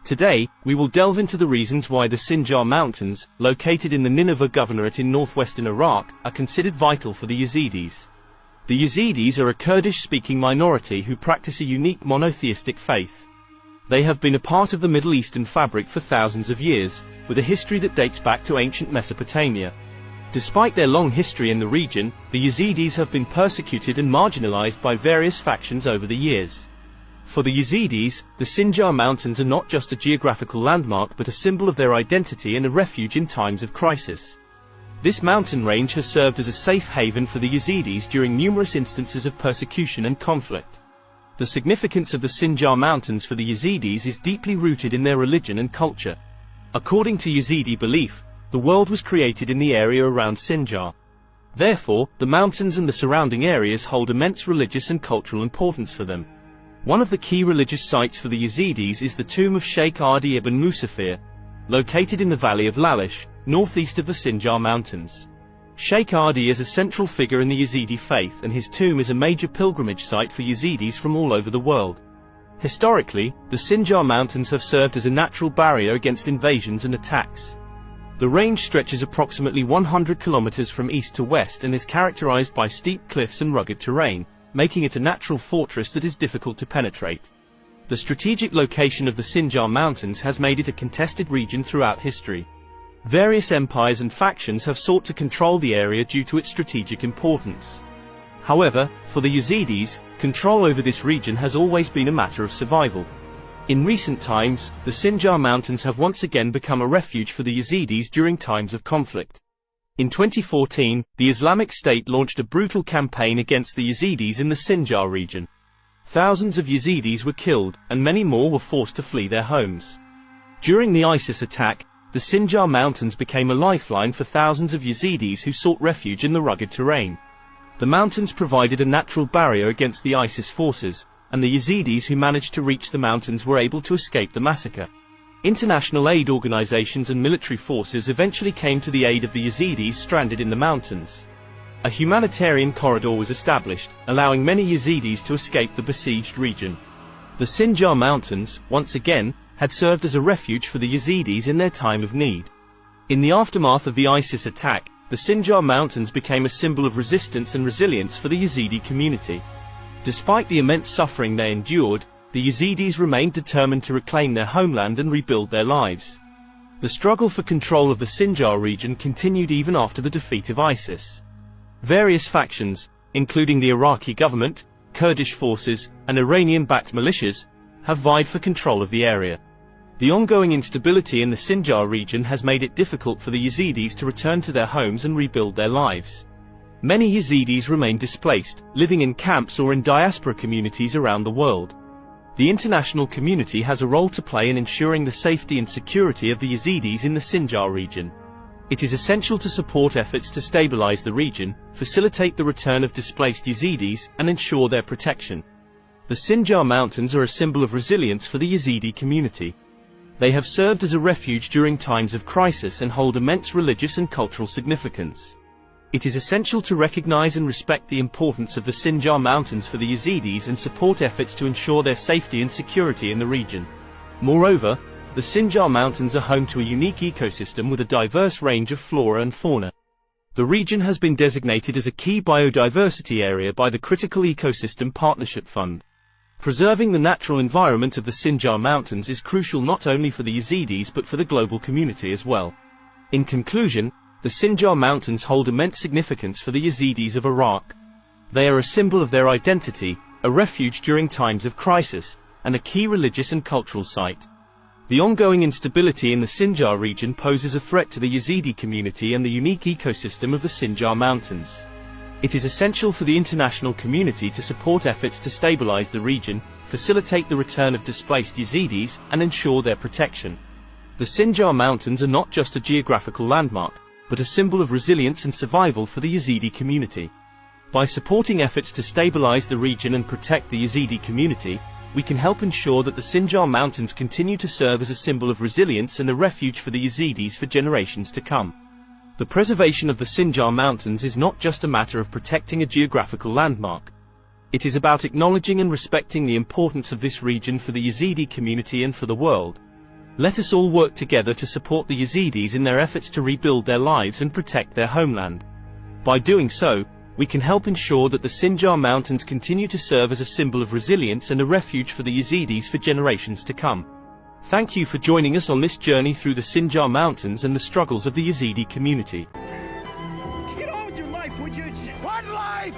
Today, we will delve into the reasons why the Sinjar Mountains, located in the Nineveh Governorate in northwestern Iraq, are considered vital for the Yazidis. The Yazidis are a Kurdish-speaking minority who practice a unique monotheistic faith. They have been a part of the Middle Eastern fabric for thousands of years, with a history that dates back to ancient Mesopotamia. Despite their long history in the region, the Yazidis have been persecuted and marginalized by various factions over the years. For the Yazidis, the Sinjar Mountains are not just a geographical landmark but a symbol of their identity and a refuge in times of crisis. This mountain range has served as a safe haven for the Yazidis during numerous instances of persecution and conflict. The significance of the Sinjar Mountains for the Yazidis is deeply rooted in their religion and culture. According to Yazidi belief, the world was created in the area around Sinjar. Therefore, the mountains and the surrounding areas hold immense religious and cultural importance for them. One of the key religious sites for the Yazidis is the tomb of Sheikh Adi ibn Musafir, located in the valley of Lalish, northeast of the Sinjar Mountains. Sheikh Adi is a central figure in the Yazidi faith, and his tomb is a major pilgrimage site for Yazidis from all over the world. Historically, the Sinjar Mountains have served as a natural barrier against invasions and attacks. The range stretches approximately 100 kilometers from east to west and is characterized by steep cliffs and rugged terrain, making it a natural fortress that is difficult to penetrate. The strategic location of the Sinjar Mountains has made it a contested region throughout history. Various empires and factions have sought to control the area due to its strategic importance. However, for the Yazidis, control over this region has always been a matter of survival. In recent times, the Sinjar Mountains have once again become a refuge for the Yazidis during times of conflict. In 2014, the Islamic State launched a brutal campaign against the Yazidis in the Sinjar region. Thousands of Yazidis were killed, and many more were forced to flee their homes. During the ISIS attack, the Sinjar Mountains became a lifeline for thousands of Yazidis who sought refuge in the rugged terrain. The mountains provided a natural barrier against the ISIS forces, and the Yazidis who managed to reach the mountains were able to escape the massacre. International aid organizations and military forces eventually came to the aid of the Yazidis stranded in the mountains. A humanitarian corridor was established, allowing many Yazidis to escape the besieged region. The Sinjar Mountains, once again, had served as a refuge for the Yazidis in their time of need. In the aftermath of the ISIS attack, the Sinjar Mountains became a symbol of resistance and resilience for the Yazidi community. Despite the immense suffering they endured, the Yazidis remained determined to reclaim their homeland and rebuild their lives. The struggle for control of the Sinjar region continued even after the defeat of ISIS. Various factions, including the Iraqi government, Kurdish forces, and Iranian-backed militias, have vied for control of the area. The ongoing instability in the Sinjar region has made it difficult for the Yazidis to return to their homes and rebuild their lives. Many Yazidis remain displaced, living in camps or in diaspora communities around the world. The international community has a role to play in ensuring the safety and security of the Yazidis in the Sinjar region. It is essential to support efforts to stabilize the region, facilitate the return of displaced Yazidis, and ensure their protection. The Sinjar Mountains are a symbol of resilience for the Yazidi community. They have served as a refuge during times of crisis and hold immense religious and cultural significance. It is essential to recognize and respect the importance of the Sinjar Mountains for the Yazidis and support efforts to ensure their safety and security in the region. Moreover, the Sinjar Mountains are home to a unique ecosystem with a diverse range of flora and fauna. The region has been designated as a key biodiversity area by the Critical Ecosystem Partnership Fund. Preserving the natural environment of the Sinjar Mountains is crucial not only for the Yazidis but for the global community as well. In conclusion, the Sinjar Mountains hold immense significance for the Yazidis of Iraq. They are a symbol of their identity, a refuge during times of crisis, and a key religious and cultural site. The ongoing instability in the Sinjar region poses a threat to the Yazidi community and the unique ecosystem of the Sinjar Mountains. It is essential for the international community to support efforts to stabilize the region, facilitate the return of displaced Yazidis, and ensure their protection. The Sinjar Mountains are not just a geographical landmark, but a symbol of resilience and survival for the Yazidi community. By supporting efforts to stabilize the region and protect the Yazidi community, we can help ensure that the Sinjar Mountains continue to serve as a symbol of resilience and a refuge for the Yazidis for generations to come. The preservation of the Sinjar Mountains is not just a matter of protecting a geographical landmark. It is about acknowledging and respecting the importance of this region for the Yazidi community and for the world. Let us all work together to support the Yazidis in their efforts to rebuild their lives and protect their homeland. By doing so, we can help ensure that the Sinjar Mountains continue to serve as a symbol of resilience and a refuge for the Yazidis for generations to come. Thank you for joining us on this journey through the Sinjar Mountains and the struggles of the Yazidi community. Get on with your life, would you? What life?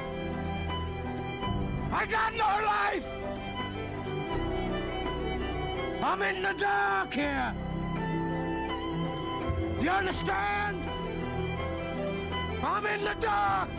I got no life! I'm in the dark here! You understand? I'm in the dark!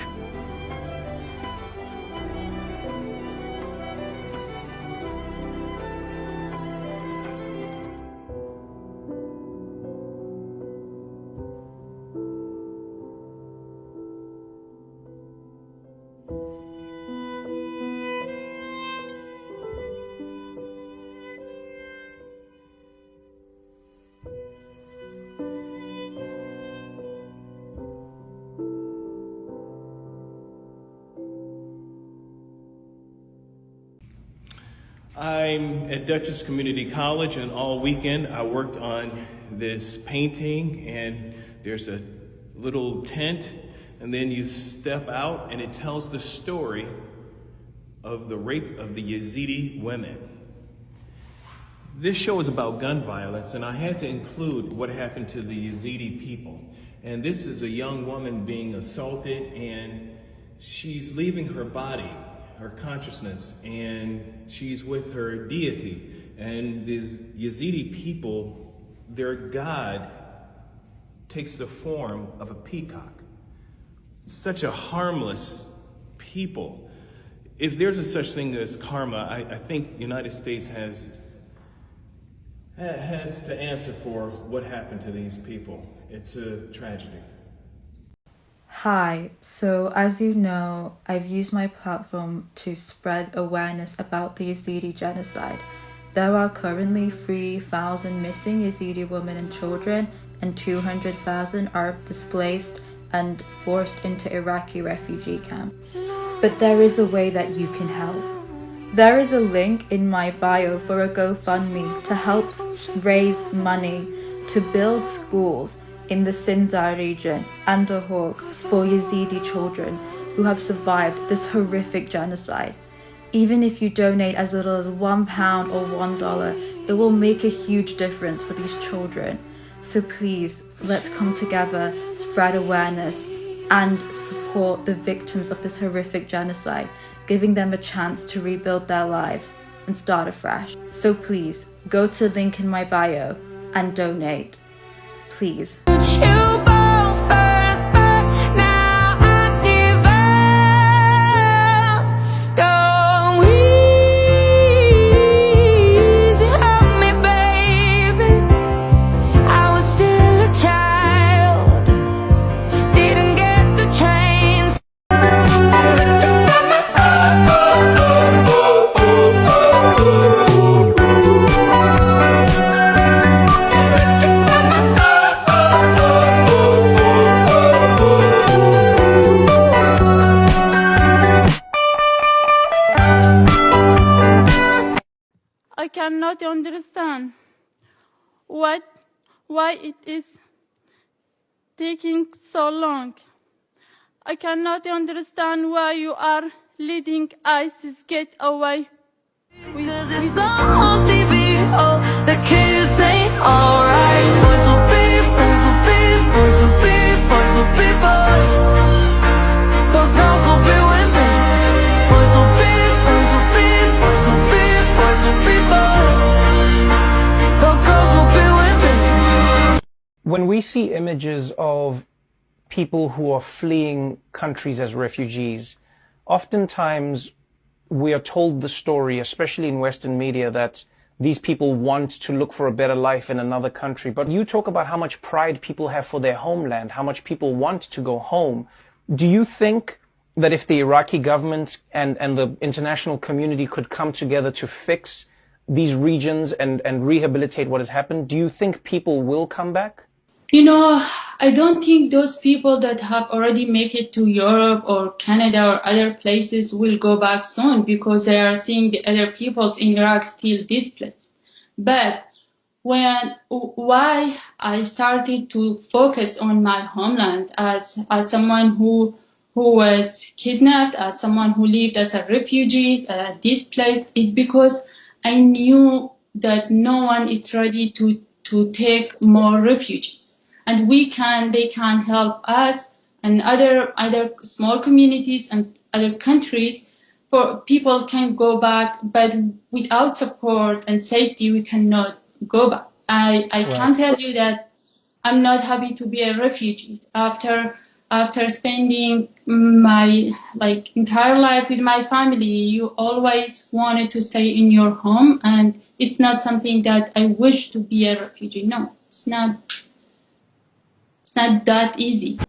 I'm at Dutchess Community College, and all weekend I worked on this painting, and there's a little tent, and then you step out and it tells the story of the rape of the Yazidi women. This show is about gun violence, and I had to include what happened to the Yazidi people. And this is a young woman being assaulted, and she's leaving her body, her consciousness, and she's with her deity. And these Yazidi people, their god takes the form of a peacock. Such a harmless people. If there's a such thing as karma, I think the United States has to answer for what happened to these people. It's a tragedy. Hi, so as you know, I've used my platform to spread awareness about the Yazidi genocide. There are currently 3,000 missing Yazidi women and children, and 200,000 are displaced and forced into Iraqi refugee camps. But there is a way that you can help. There is a link in my bio for a GoFundMe to help raise money to build schools in the Sinjar region and Ahog for Yazidi children who have survived this horrific genocide. Even if you donate as little as £1 or $1, it will make a huge difference for these children. So please, let's come together, spread awareness, and support the victims of this horrific genocide, giving them a chance to rebuild their lives and start afresh. So please, go to the link in my bio and donate. Please. I cannot understand why it is taking so long. I cannot understand why you are letting ISIS get away Cause it's on TV, oh, the kids ain't alright. Boys will be, boys will be, boys will be, boys will be boys. But girls will be women. Boys will be, boys will be, boys will be, boys will be boys. But girls will be women. When we see images of people who are fleeing countries as refugees, oftentimes we are told the story, especially in Western media, that these people want to look for a better life in another country. But you talk about how much pride people have for their homeland, how much people want to go home. Do you think that if the Iraqi government and the international community could come together to fix these regions and rehabilitate what has happened, do you think people will come back? You know, I don't think those people that have already made it to Europe or Canada or other places will go back soon because they are seeing the other peoples in Iraq still displaced. But why I started to focus on my homeland as someone who was kidnapped, as someone who lived as a refugee, displaced, is because I knew that no one is ready to take more refugees. And they can help us and other small communities and other countries. For people can go back, but without support and safety, we cannot go back. I can tell you that I'm not happy to be a refugee. After spending my entire life with my family, you always wanted to stay in your home, and it's not something that I wish to be a refugee. No, it's not that easy.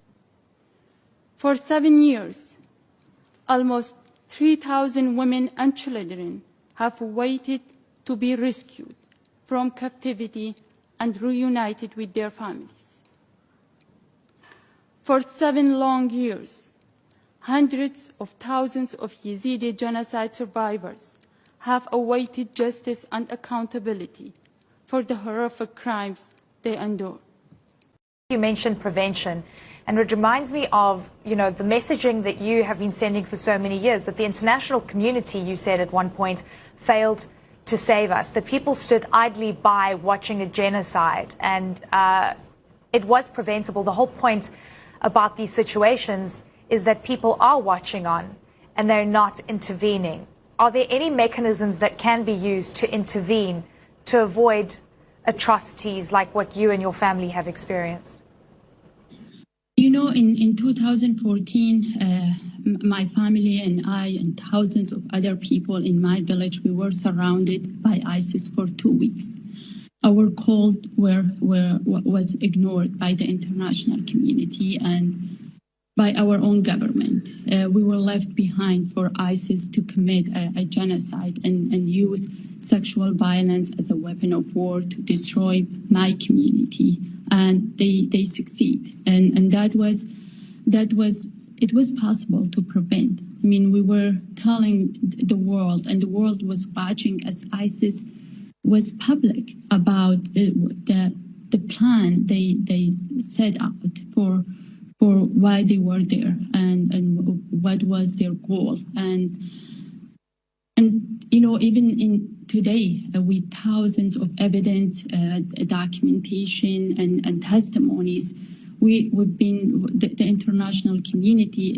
For 7 years, almost 3,000 women and children have waited to be rescued from captivity and reunited with their families. For 7 long years, hundreds of thousands of Yazidi genocide survivors have awaited justice and accountability for the horrific crimes they endured. You mentioned prevention, and it reminds me of, the messaging that you have been sending for so many years, that the international community, you said at one point, failed to save us, that people stood idly by watching a genocide, and it was preventable. The whole point about these situations is that people are watching on, and they're not intervening. Are there any mechanisms that can be used to intervene to avoid atrocities like what you and your family have experienced? In 2014, my family and I and thousands of other people in my village, we were surrounded by ISIS for 2 weeks. Our calls was ignored by the international community and by our own government. We were left behind for ISIS to commit a genocide and use sexual violence as a weapon of war to destroy my community. And they succeed. And it was possible to prevent. I mean, we were telling the world, and the world was watching as ISIS was public about the plan they set out for why they were there and what was their goal. And even in today, with thousands of evidence, documentation, and testimonies, the international community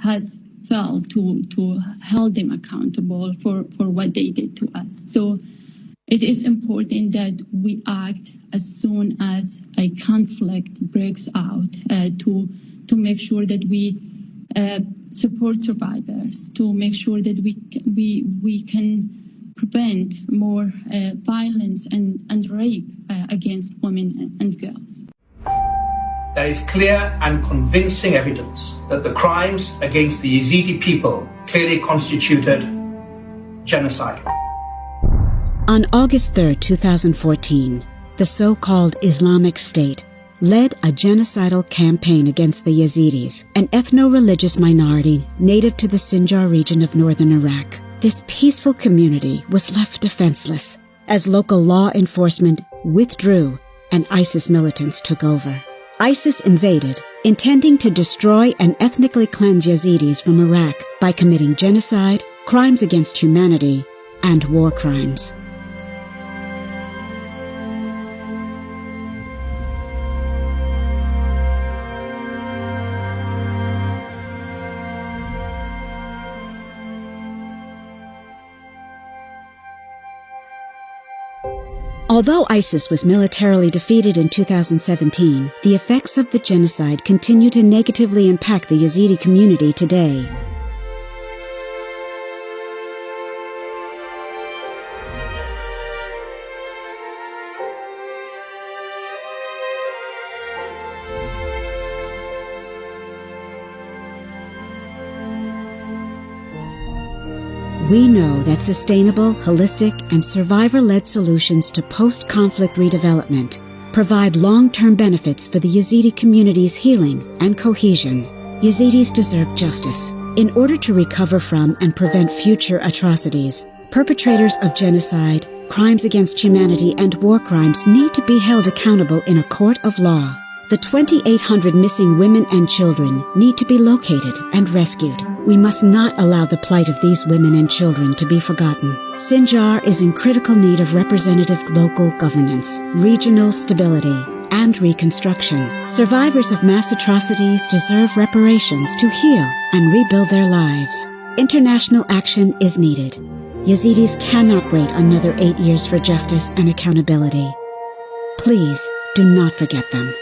has felt to hold them accountable for what they did to us. So it is important that we act as soon as a conflict breaks out to make sure that we support survivors, to make sure that we can prevent more violence and rape against women and girls. There is clear and convincing evidence that the crimes against the Yazidi people clearly constituted genocide. On August 3, 2014, the so-called Islamic State led a genocidal campaign against the Yazidis, an ethno-religious minority native to the Sinjar region of northern Iraq. This peaceful community was left defenseless as local law enforcement withdrew and ISIS militants took over. ISIS invaded, intending to destroy and ethnically cleanse Yazidis from Iraq by committing genocide, crimes against humanity, and war crimes. Although ISIS was militarily defeated in 2017, the effects of the genocide continue to negatively impact the Yazidi community today. We know that sustainable, holistic, and survivor-led solutions to post-conflict redevelopment provide long-term benefits for the Yazidi community's healing and cohesion. Yazidis deserve justice. In order to recover from and prevent future atrocities, perpetrators of genocide, crimes against humanity, and war crimes need to be held accountable in a court of law. The 2,800 missing women and children need to be located and rescued. We must not allow the plight of these women and children to be forgotten. Sinjar is in critical need of representative local governance, regional stability, and reconstruction. Survivors of mass atrocities deserve reparations to heal and rebuild their lives. International action is needed. Yazidis cannot wait another 8 years for justice and accountability. Please do not forget them.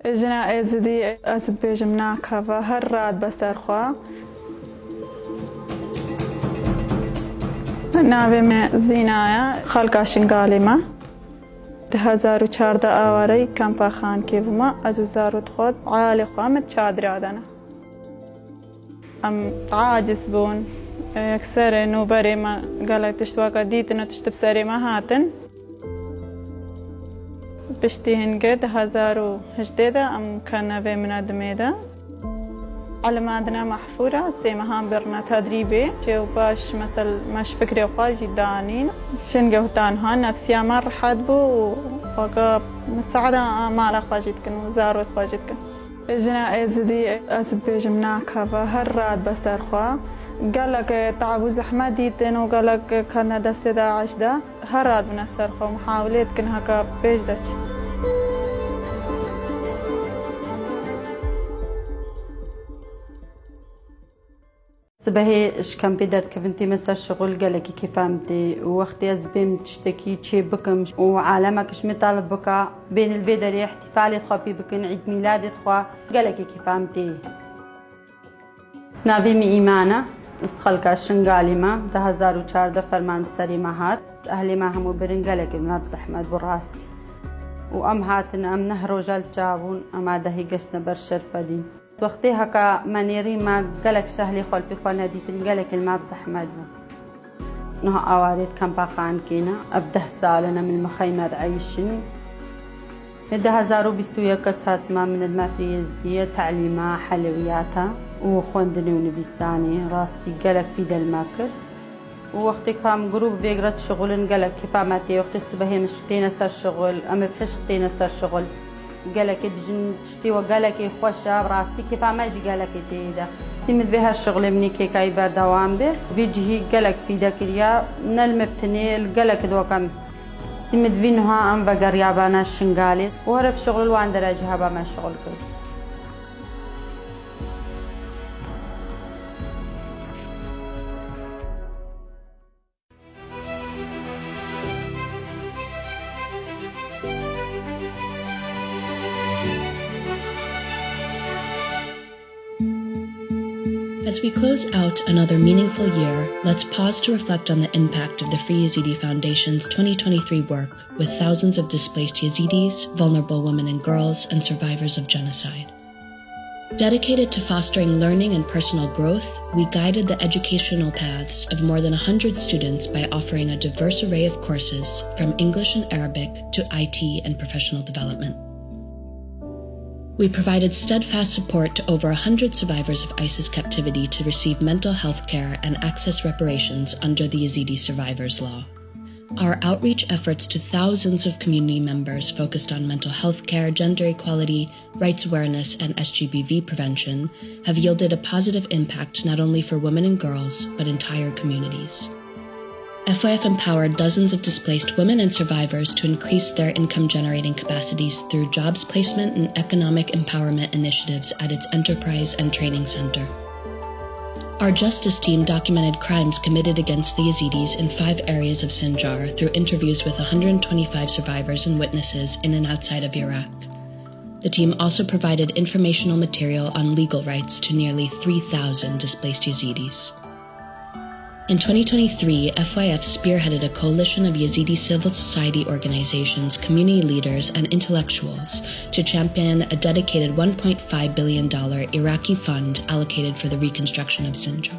جنا يزيدي أسد بيجم ناكفة هالراد بسترخوا ناوي من زينايا خلقا شنقاليما 2014 آواري كامبا خان كيفما أزوزارو تخود عالي خوامت شادري عدنا أم عاجز بون يكسر نوبري ما قالك تشتواقا ديتنا تشتبسري ما هاتن بشتيهن قد 2018 أم كان في من دميدا علماتنا محفورة سيمهان برنا تدريبي شو باش مثل مش فكري وقال جدانين شنقه تانها نفسيا مر حدبو وقا مساعدة ما لخواجدكن وزارو خواجدكن جنا يزيدي أسد بيجمنا كفا هالراد بسترخوا قالك تعبو زحمة ديتن وقالك كان دست داعش دا هراد من السرخة ومحاولات كن هكا بيجدك صباحي اش كان بدر كفنتي مسا شغل قالك كيف فهمتي وقتي ازبم تشتكي تشي بكم وعالمك اش مطالب بك بين البدري احتفالي خبي بكن عيد ميلادي خوا قالك كيف فهمتي نابي مي ايمانه استخلق شنقاليما 2014 فرمان سري مهات اهلي ما همو برنقالك ما بزحمت براستي وام هاتن ام نهر رجال جابون اما دهي قشنا برشر فدي وقتی هکا منیری ما گلک سهلی خالتی خوانا دیتن گلک الماب زحمت نه آوارد کم باخان کینا اب 10 سالنا من المخيمات عايشين 2021 سات ما من المافيز دي تعليمها حلوياتها وخوندني ونبيساني راستي قالك في دالماكر ووقتي كام جروب بيقرأ شغل قالك كفاماتي وقت الصباحي مش قتينا صار شغل أما بحش قتينا صار شغل قالك بجن تشتي وقالك خوشة براستي كفاما جي قالك تيدا تمد بها الشغل مني كيكا يبقى دوام بير فيجي قالك في داكريا نلمبتني قالك دوكم تمد فينها أم بقر يابانا الشنقالي وهرف شغل وان دراجها بما شغل كل As we close out another meaningful year, let's pause to reflect on the impact of the Free Yazidi Foundation's 2023 work with thousands of displaced Yazidis, vulnerable women and girls, and survivors of genocide. Dedicated to fostering learning and personal growth, we guided the educational paths of more than 100 students by offering a diverse array of courses from English and Arabic to IT and professional development. We provided steadfast support to over 100 survivors of ISIS captivity to receive mental health care and access reparations under the Yazidi Survivors Law. Our outreach efforts to thousands of community members focused on mental health care, gender equality, rights awareness, and SGBV prevention have yielded a positive impact not only for women and girls, but entire communities. FYF empowered dozens of displaced women and survivors to increase their income-generating capacities through jobs placement and economic empowerment initiatives at its enterprise and training center. Our justice team documented crimes committed against the Yazidis in 5 areas of Sinjar through interviews with 125 survivors and witnesses in and outside of Iraq. The team also provided informational material on legal rights to nearly 3,000 displaced Yazidis. In 2023, FYF spearheaded a coalition of Yazidi civil society organizations, community leaders, and intellectuals to champion a dedicated $1.5 billion Iraqi fund allocated for the reconstruction of Sinjar.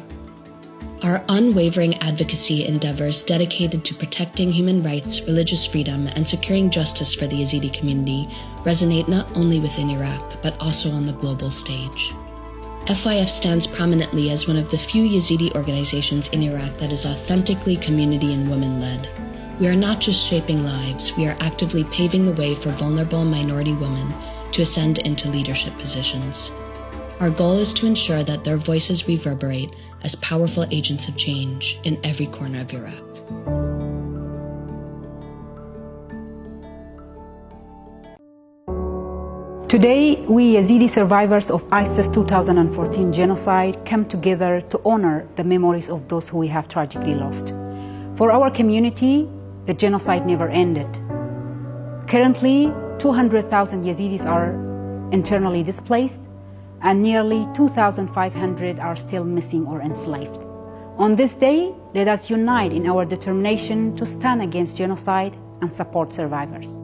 Our unwavering advocacy endeavors dedicated to protecting human rights, religious freedom, and securing justice for the Yazidi community resonate not only within Iraq, but also on the global stage. FYF stands prominently as one of the few Yazidi organizations in Iraq that is authentically community and women-led. We are not just shaping lives, we are actively paving the way for vulnerable minority women to ascend into leadership positions. Our goal is to ensure that their voices reverberate as powerful agents of change in every corner of Iraq. Today, we Yazidi survivors of ISIS 2014 genocide come together to honor the memories of those who we have tragically lost. For our community, the genocide never ended. Currently, 200,000 Yazidis are internally displaced, and nearly 2,500 are still missing or enslaved. On this day, let us unite in our determination to stand against genocide and support survivors.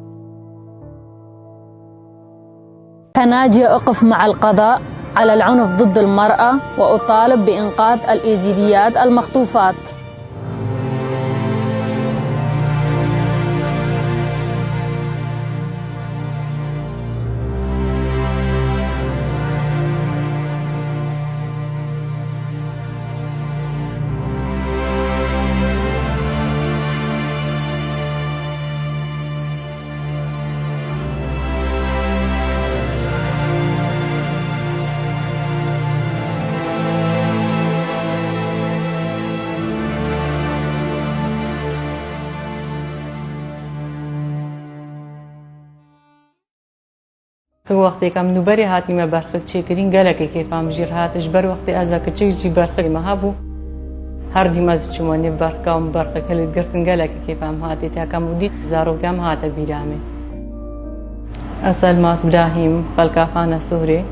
كناجية أقف مع القضاء على العنف ضد المرأة وأطالب بإنقاذ الإيزيديات المخطوفات. وقتی کم نوبری هات نیمه برخک چه کرین گلکی که فهم جیر هاتش بر وقتی از کچی جی برخک ما هبو هر دیماز چمانی برکام برخک هلی گرتن گلکی که فهم هاتی تا کم ودی زارو کم هات بیرامه اصل ماس ابراهیم خلق خانه سوری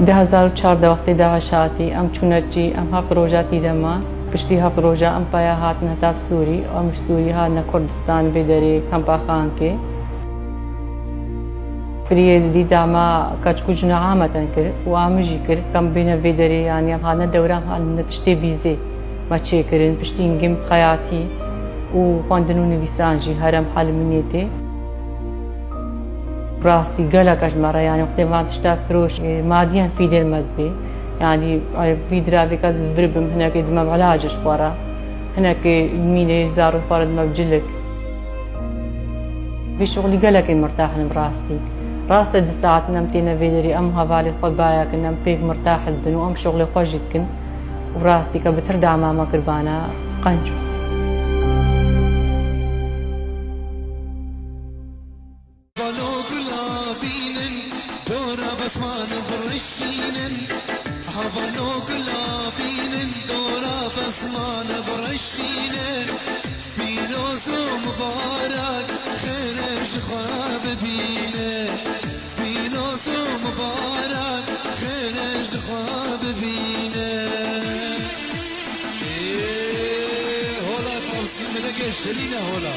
2014 وقتی داعشاتی ام چونجی ام هفت روجاتی دما پشتی هفت روجا ام پایا هات نهتاب سوری و مش سوری هات نکردستان بدری کم پاخان که فريز دي دعما كاتكوجنا عامة كر وعامجي كر كم بين فيدري يعني هانا دورام هانا تشتي بيزي ما تشيكرن بشتين جيم خياتي وخواندنون لسانجي هرم حال منيتي راستي قلق أجمرة يعني وقت ما تشتا فروش ماديا في دير مدبي يعني في درابي كاز بربم هناك دمام علاجش فورا هناك يمين يزارو فورا دمام بجلك في شغلي قلق مرتاح براستي راست دستات نمتينا فيدري أم هفالي خود بايا كنم بيك مرتاح الدن وأم شغلي خوش جدكن وراستي كبتردع ماما كربانا قنجو مبارك خير خواب بينا لگه سلینه هولا